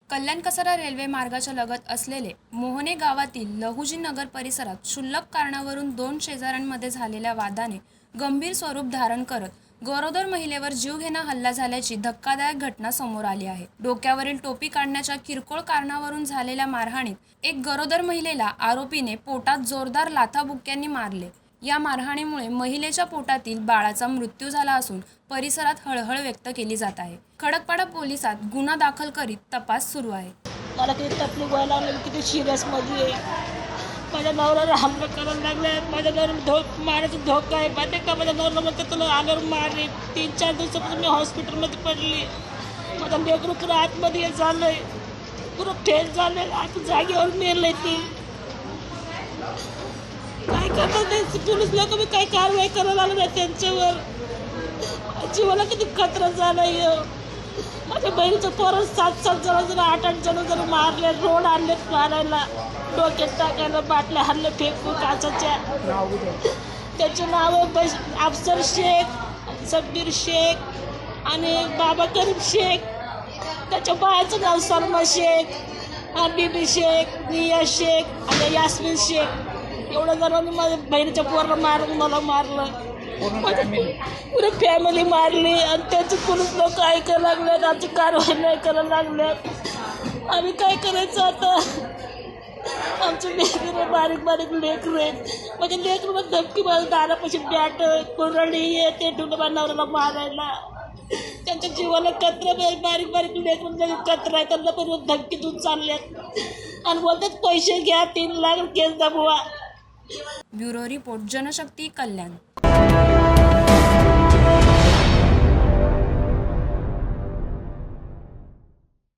कल्याण Kasara railway मार्गाच्या लगत असलेले मोहने गावातील लहुजी नगर परिसरात क्षुल्लक कारणावरून दोन शेजाऱ्यांमध्ये झालेल्या वादाने गंभीर स्वरूप धारण करत गरोदर महिलेवर जीवघेणा हल्ला झाल्याची धक्कादायक घटना समोर आली आहे। डोक्यावरील टोपी काढण्याच्या किरकोळ कारणावरून झालेल्या मारहाणीत एक गरोदर महिलेला आरोपीने पोटात जोरदार लाथाबुक्क्यांनी मारले। या मारहाणीमुळे महिलेच्या पोटातील बाळाचा मृत्यू झाला असून परिसरात हळहळ व्यक्त केली जात आहे। खडकपाडा पोलिसात गुन्हा दाखल करीत तपास सुरू आहे। मला किती तकलीफ व्हायला लागली, किती सिरियस मध्ये आहे। माझ्या नवऱ्याला हमला करायला लागले, माझ्या नवऱ्याला मारायचा धोका आहे। माहिती का, माझ्या नवऱ्याला म्हणते तुला आल्यावर मारले। 3-4 दिवसापासून मी हॉस्पिटलमध्ये पडली। माझा लेकरू आतमध्ये झालंय, पुरं फेल झालंय, आता जागेवर मेलंय ती। काय करतात ते पोलीस लोक बी काही कारवाई करायला आलं नाही त्यांच्यावर। जीवाला किती खतरा झालाय। माझ्या बहिणीचं पोरं 7-7 जण 8-8 जण मारले, रोड आणले मारायला, डोक्यात टाकायला, बाटल्या हल्ले फेकू काचाच्या। त्याचे नाव अफसर शेख, सबीर शेख आणि बाबा करीम शेख। त्याच्या बाळाचं नाव सलमा शेख, बीबी शेख, निया शेख आणि यास्मिन शेख। एवढ्या जणांनी माझ्या बहिणीच्या पोराला मारून मला मारलं, पुरे फॅमिली मारली। आणि त्याचे पोलीस लोक ऐकायला लागलेत, आमची कारवाई नाही करायला लागल्यात। आम्ही काय करायचं आता? आमचे लेकरं बारीक बारीक लेकरं आहेत। म्हणजे लेकरं धमकी मला दारापाशी बॅट कुरडी ते ठेवलं माझ्या नवऱ्याला मारायला। त्यांच्या जीवाला कचरा, बारीक बारीक लेकरं कचरा आहे, त्यांना पण धमकी देऊन चालल्यात आणि बोलतात पैसे घ्या, 3 लाख केस दाबवा। ब्युरो रिपोर्ट, जनशक्ती, कल्याण।